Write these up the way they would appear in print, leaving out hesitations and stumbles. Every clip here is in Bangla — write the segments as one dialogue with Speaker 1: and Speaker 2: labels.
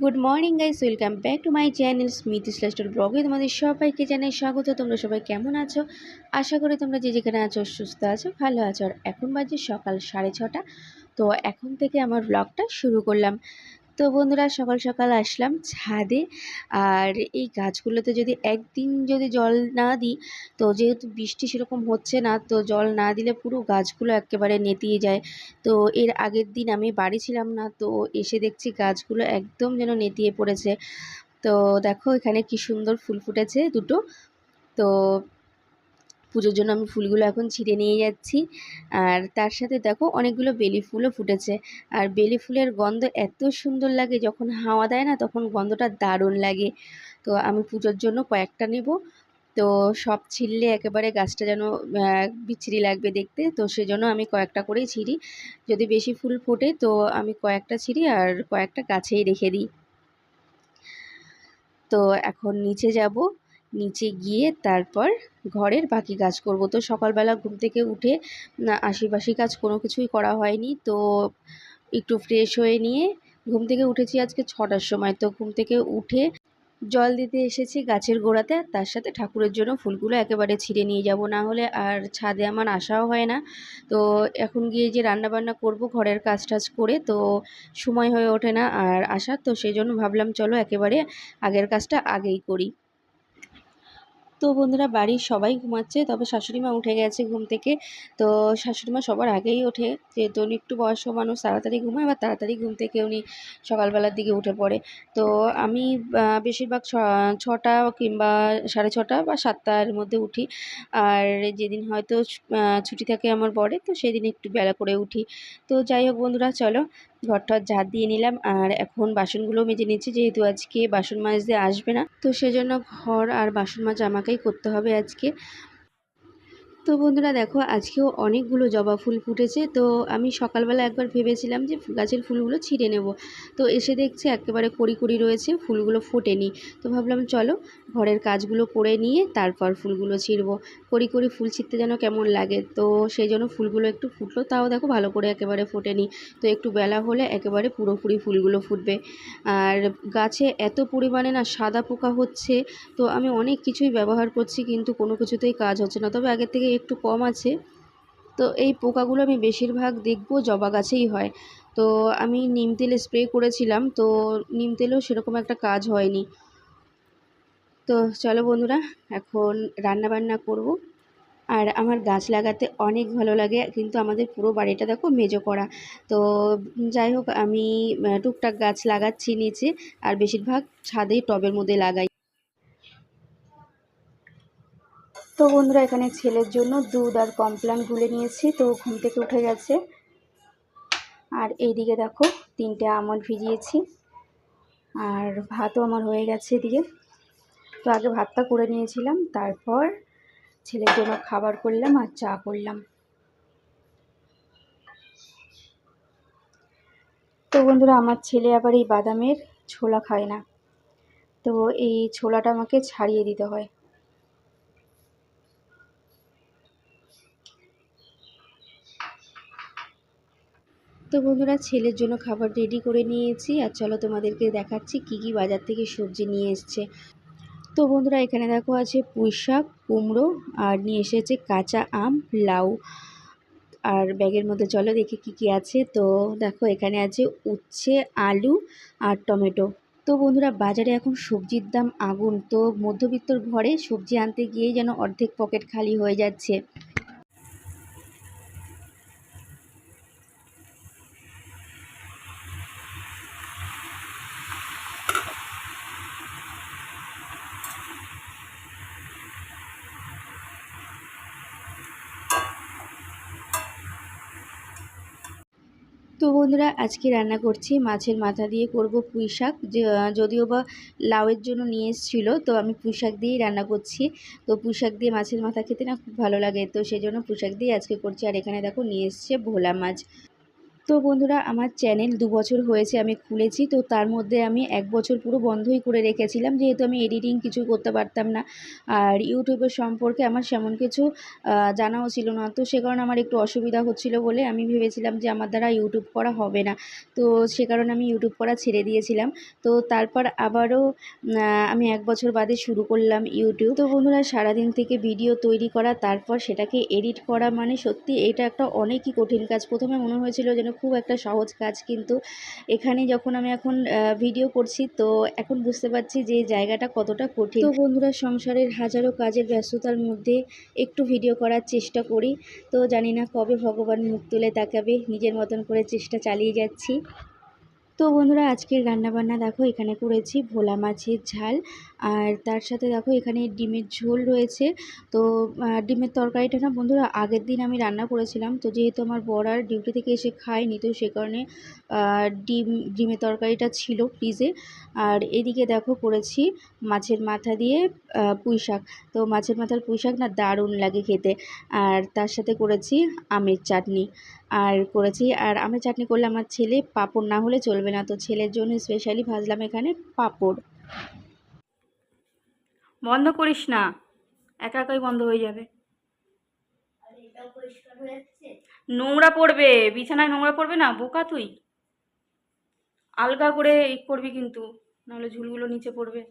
Speaker 1: Good morning guys, welcome back to my channel স্মিথ স্লাস্টার ব্লগে তোমাদের সবাইকে জানাই স্বাগত। তোমরা সবাই কেমন আছো? আশা করি তোমরা যে যেখানে আছো সুস্থ আছো, ভালো আছো। আর এখন বাজে সকাল 6:30। তো এখন থেকে আমার ব্লগটা শুরু করলাম। তো বন্ধুরা, সকাল সকাল আসলাম ছাদে। আর এই গাছগুলোতে যদি একদিন যদি জল না দিই, তো যেহেতু বৃষ্টি সেরকম হচ্ছে না, তো জল না দিলে পুরো গাছগুলো একেবারে নেতিয়ে যায়। তো এর আগের দিন আমি বাড়ি ছিলাম না, তো এসে দেখছি গাছগুলো একদম যেন নেতিয়ে পড়েছে। তো দেখো এখানে কি সুন্দর ফুল ফুটেছে দুটো। তো পুজোর জন্য আমি ফুলগুলো এখন ছিঁড়ে নিয়ে যাচ্ছি। আর তার সাথে দেখো অনেকগুলো বেলি ফুলও ফুটেছে। আর বেলি ফুলের গন্ধ এত সুন্দর লাগে, যখন হাওয়া দেয় না তখন গন্ধটা দারুণ লাগে। তো আমি পুজোর জন্য কয়েকটা নেব। তো সব ছিঁড়লে একেবারে গাছটা যেন বিচ্ছিরি লাগবে দেখতে, তো সেজন্য আমি কয়েকটা করেই ছিঁড়ি। যদি বেশি ফুল ফোটে তো আমি কয়েকটা ছিঁড়ি আর কয়েকটা গাছেই রেখে দিই। তো এখন নিচে যাব, নিচে গিয়ে তারপর ঘরের বাকি কাজ করব। তো সকালবেলা ঘুম থেকে উঠে আশিপাশি কাজ কোনো কিছুই করা হয়নি। তো একটু ফ্রেশ হয়ে নিয়ে ঘুম থেকে উঠেছি আজকে 6টার সময়। তো ঘুম থেকে উঠে জল দিতে এসেছি গাছের গোড়াতে, আর তার সাথে ঠাকুরের জন্য ফুলগুলো একেবারে ছিঁড়ে নিয়ে যাব, না হলে আর ছাদে আমার আসাও হয় না। তো এখন গিয়ে যে রান্না বান্না করব ঘরের কাজ টাজ করে, তো সময় হয়ে ওঠে না আর আসার। তো সেই জন্য ভাবলাম চলো একেবারে আগের কাজটা আগেই করি। তো বন্ধুরা, বাড়ির সবাই ঘুমাচ্ছে, তবে শাশুড়িমা উঠে গেছে ঘুম থেকে। তো শাশুড়িমা সবার আগেই ওঠে, যেহেতু উনি একটু বয়স্ক মানুষ, তাড়াতাড়ি ঘুমায় বা তাড়াতাড়ি ঘুম থেকে উনি সকালবেলার দিকে উঠে পড়ে। তো আমি বেশিরভাগ 6টা কিংবা 6:30 বা 7টার মধ্যে উঠি। আর যেদিন হয়তো ছুটি থাকে আমার বরের, তো সেদিন একটু বেলা করে উঠি। তো যাই হোক বন্ধুরা, চলো ঘরটা ঝাড় দিয়ে নিলাম। আর এখন বাসনগুলো মেজে নিচ্ছি, যেহেতু আজকে বাসন মাজতে আসবে না, তো সেজন্য ঘর আর বাসন মাজা আমাকেই করতে হবে আজকে। তো বন্ধুরা দেখো, আজকেও অনেকগুলো জবা ফুল ফুটেছে। তো আমি সকালবেলা একবার ভেবেছিলাম যে গাছের ফুলগুলো ছিঁড়ে নেব, তো এসে দেখছি একেবারে কড়ি কড়ি রয়েছে, ফুলগুলো ফোটেনি। তো ভাবলাম চলো ঘরের কাজগুলো করে নিয়ে তারপর ফুলগুলো ছিঁড়ব। কড়ি কড়ি ফুল ছিঁড়তে যেন কেমন লাগে, তো সেই জন্য ফুলগুলো একটু ফুটলো, তাও দেখো ভালো করে একেবারে ফোটেনি। তো একটু বেলা হলে একেবারে পুরোপুরি ফুলগুলো ফুটবে। আর গাছে এত পরিমাণে না সাদা পোকা হচ্ছে, তো আমি অনেক কিছুই ব্যবহার করছি কিন্তু কোনো কিছুতেই কাজ হচ্ছে না, তবে আগের থেকে একটু কম আছে। তো এই পোকাগুলো আমি বেশিরভাগ দেখব জবা গাছেই হয়। তো আমি নিম তেল স্প্রে করেছিলাম, তো নিম তেলেও সেরকম একটা কাজ হয়নি। তো চলো বন্ধুরা, এখন রান্না বান্না করব। আর আমার গাছ লাগাতে অনেক ভালো লাগে, কিন্তু আমাদের পুরো বাড়িটা দেখো মেজো করা। তো যাই হোক, আমি টুকটাক গাছ লাগাচ্ছি নিচে, আর বেশিরভাগ ছাদেই টবের মধ্যে লাগাই। তো বন্ধুরা, এখানে ছেলের জন্য দুধ আর কমপ্লান গুলে নিয়েছি, তো ঘুম থেকে উঠে গেছে। আর এইদিকে দেখো 3টে আমন্ড ভিজিয়েছি, আর ভাতও আমার হয়ে গেছে এদিকে। তো আগে ভাতটা করে নিয়েছিলাম, তারপর ছেলের জন্য খাবার করলাম আর চা করলাম। তো বন্ধুরা, আমার ছেলে আবার এই বাদামের ছোলা খায় না, তো এই ছোলাটা আমাকে ছাড়িয়ে দিতে হয়। তো বন্ধুরা, ছেলের জন্য খাবার রেডি করে নিয়েছি, আর চলো তোমাদেরকে দেখাচ্ছি কি কি বাজার থেকে সবজি নিয়ে এসছে। তো বন্ধুরা, এখানে দেখো আছে পুঁইশাক, কুমড়ো, আর নিয়ে এসেছে কাঁচা আম, লাউ। আর ব্যাগের মধ্যে চলো দেখি কি কি আছে। তো দেখো এখানে আছে উচ্ছে, আলু আর টমেটো। তো বন্ধুরা, বাজারে এখন সবজির দাম আগুন, তো মধ্যবিত্তর ঘরে সবজি আনতে গিয়েই যেন অর্ধেক পকেট খালি হয়ে যাচ্ছে। তো বন্ধুরা, আজকে রান্না করছি মাছের মাথা দিয়ে করব পুঁই শাক। যদিও বা লাউয়ের জন্য নিয়ে এসেছিলো, তো আমি পুঁই শাক দিয়েই রান্না করছি। তো পুঁই শাক দিয়ে মাছের মাথা খেতে না খুব ভালো লাগে, তো সেই জন্য পুঁই শাক দিয়ে আজকে করছি। আর এখানে দেখো নিয়ে এসছে ভোলা মাছ। তো বন্ধুরা, আমার চ্যানেল 2 বছর হয়েছে আমি খুলেছি। তো তার মধ্যে আমি 1 বছর পুরো বন্ধই করে রেখেছিলাম, যেহেতু আমি এডিটিং কিছু করতে পারতাম না। আর ইউটিউবের সম্পর্কে আমার সেমন কিছু জানাও ছিল না। তো সে কারণে আমার একটু অসুবিধা হচ্ছিলো বলে আমি ভেবেছিলাম যে আমার দ্বারা ইউটিউব করা হবে না। তো সে কারণে আমি ইউটিউব করা ছেড়ে দিয়েছিলাম। তো তারপর আবারও আমি 1 বছর বাদে শুরু করলাম ইউটিউব। তো বন্ধুরা, সারাদিন থেকে ভিডিও তৈরি করা, তারপর সেটাকে এডিট করা, মানে সত্যি এটা একটা অনেকই কঠিন কাজ। প্রথমে মনে হয়েছিল যেন খুব একটা সহজ কাজ, কিন্তু এখানে যখন আমি এখন ভিডিও করছি, তো এখন বুঝতে পারছি যে জায়গাটা কতটা কঠিন। তো বন্ধুরা, সংসারের হাজারো কাজের ব্যস্ততার মধ্যে একটু ভিডিও করার চেষ্টা করি। তো জানি না কবে ভগবান মুখ তুলে তাকাবে, নিজের মতন করে চেষ্টা চালিয়ে যাচ্ছি। তো বন্ধুরা, আজকের রান্নাবান্না দেখো, এখানে করেছি ভোলা মাছের ঝাল, আর তার সাথে দেখো এখানে ডিমের ঝোল রয়েছে। তো ডিমের তরকারিটা না বন্ধুরা আগের দিন আমি রান্না করেছিলাম, তো যেহেতু আমার বর আর ডিউটি থেকে এসে খায়নি, তো সে কারণে ডিমের তরকারিটা ছিল ফ্রিজে। আর এদিকে দেখো করেছি মাছের মাথা দিয়ে পুঁই শাক। তো মাছের মাথার পুঁই শাক না দারুণ লাগে খেতে। আর তার সাথে করেছি আমের চাটনি আর করেছি। আর আমের চাটনি করলে আমার ছেলে পাঁপড় না হলে চলবে না, তো ছেলের জন্য স্পেশালি ভাজলাম এখানে পাঁপড়।
Speaker 2: বন্ধ করিস না, একা একাই বন্ধ হয়ে যাবে। নোংরা পড়বে, বিছানায় নোংরা পড়বে না, বোকা তুই। আলগা করে করবি কিন্তু, নাহলে ঝুলগুলো নিচে পড়বে।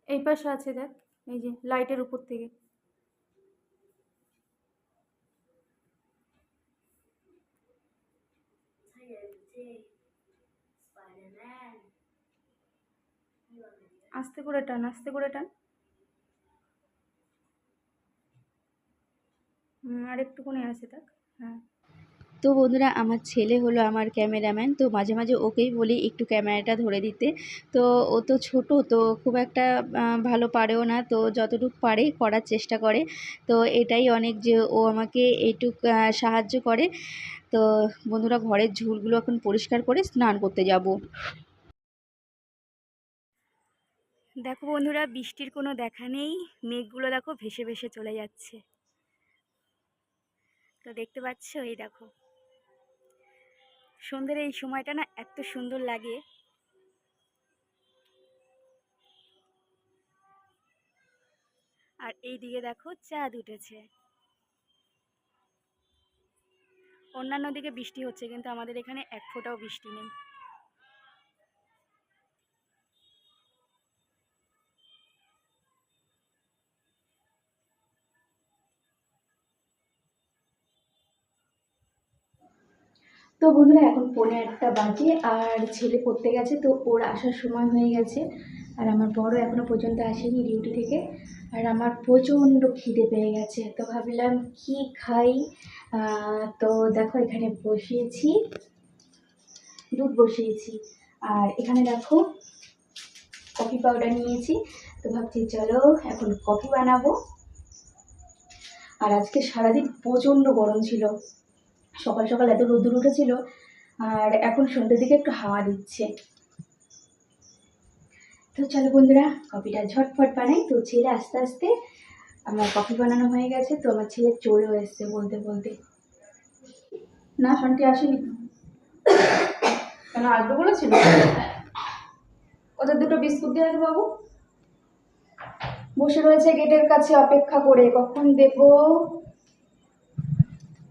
Speaker 2: এই পাশে আছে দেখ, এই যে লাইটের উপর থেকে। আস্তে করে টান, আস্তে করে টান। আর একটুখানি আছে দেখ। হ্যাঁ।
Speaker 1: তো বন্ধুরা, আমার ছেলে হলো আমার ক্যামেরাম্যান। তো মাঝে মাঝে ওকেই বলি একটু ক্যামেরাটা ধরে দিতে। তো ও তো ছোট, তো খুব একটা ভালো পারেও না, তো যতটুকু পারে করার চেষ্টা করে। তো এটাই অনেক যে ও আমাকে এইটুক সাহায্য করে। তো বন্ধুরা, ঘরের ঝুলগুলো এখন পরিষ্কার করে স্নান করতে যাব।
Speaker 2: দেখো বন্ধুরা, বৃষ্টির কোনো দেখা নেই, মেঘগুলো দেখো ভেসে ভেসে চলে যাচ্ছে। তো দেখতে পাচ্ছ, এই দেখো সন্ধ্যের এই সময়টা না এত সুন্দর লাগে। আর এই দিকে দেখো চাঁদ উঠেছে। অন্যান্য দিকে বৃষ্টি হচ্ছে, কিন্তু আমাদের এখানে এক ফোঁটাও বৃষ্টি নেই।
Speaker 1: তো বন্ধুরা, এখন 1:45 বাজে আর ছেলে পড়তে গেছে, তো ওর আসার সময় হয়ে গেছে। আর আমার বড় এখনো পর্যন্ত আসেনি ডিউটি থেকে। আর আমার প্রচণ্ড খিদে পেয়ে গেছে, তো ভাবলাম কি খাই। তো দেখো এখানে বসিয়েছি, দুধ বসিয়েছি। আর এখানে দেখো কফি পাউডার নিয়েছি। তো ভাবছি চলো এখন কফি বানাবো। আর আজকে সারাদিন প্রচণ্ড গরম ছিল, সকাল সকাল এত রোদ্দুর উঠেছিল, আর এখন সন্ধ্যের দিকে একটু হাওয়া দিচ্ছে। তো চলো বন্ধুরা, কফিটা ঝটফট বানাই। তো ছেলে আস্তে আস্তে, আমার কফি বানানো হয়ে গেছে, তো আমার ছেলে চলেও এসছে বলতে বলতে। না, শান্তি আসেনি তো। কেন আসবে বলেছিল? ওদের দুটো বিস্কুট দিয়ে আসবে বাবু। বসে রয়েছে গেটের কাছে অপেক্ষা করে, কখন দেবো।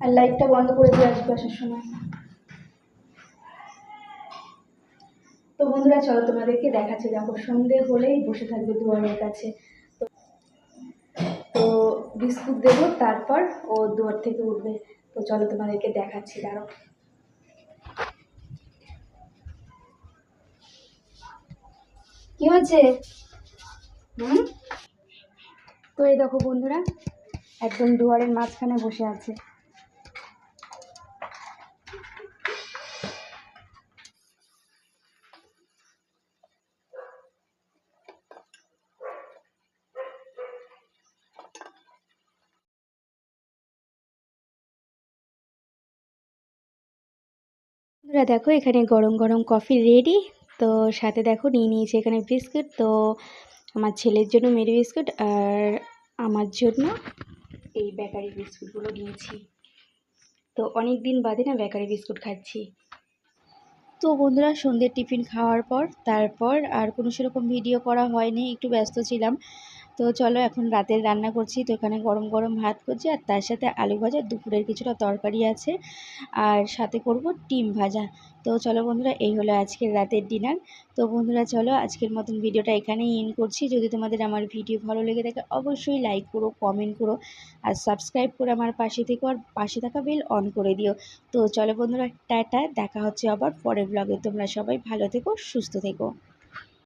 Speaker 1: আর লাইটটা বন্ধ করে দিয়ে আসবে আসার সময়। তো বন্ধুরা, চলো তোমাদেরকে দেখাচ্ছি। দেখো সন্ধে হলেই বসে থাকবে দুয়ারের কাছে। তো বিস্কুট দেবো, তারপর ও দুয়ার থেকে উঠবে। তো চলো তোমাদেরকে দেখাচ্ছি, দাঁড়াও। কি হচ্ছে? তো এই দেখো বন্ধুরা, একদম দুয়ারের মাঝখানে বসে আছে। বন্ধুরা দেখো এখানে গরম গরম কফি রেডি। তো সাথে দেখো নিয়ে নিয়েছি এখানে বিস্কুট। তো আমার ছেলের জন্য মেরি বিস্কুট আর আমার জন্য এই বেকারি বিস্কুটগুলো নিয়েছি। তো অনেক দিন বাদে না বেকারি বিস্কুট খাচ্ছি। তো বন্ধুরা সন্ধ্যের টিফিন খাওয়ার পর তারপর আর কোনো সেরকম ভিডিও করা হয়নি, একটু ব্যস্ত ছিলাম। তো চলো এখন রাতের রান্না করছি। তো এখানে গরম গরম ভাত করছি আর তার সাথে আলু ভাজা, দুপুরের কিছুটা তরকারি আছে আর সাথে করব ডিম ভাজা। তো চলো বন্ধুরা এই হলো আজকের রাতের ডিনার। তো বন্ধুরা চলো আজকের মতন ভিডিওটা এখানেই এন্ড করছি। যদি তোমাদের আমার ভিডিও ভালো লেগে থাকে অবশ্যই লাইক করো, কমেন্ট করো আর সাবস্ক্রাইব করে আমার পাশে থেকো আর পাশে থাকা বেল অন করে দিও। তো চলো বন্ধুরা টাটা, দেখা হচ্ছে আবার পরের ব্লগে। তোমরা সবাই ভালো থেকো, সুস্থ থেকো।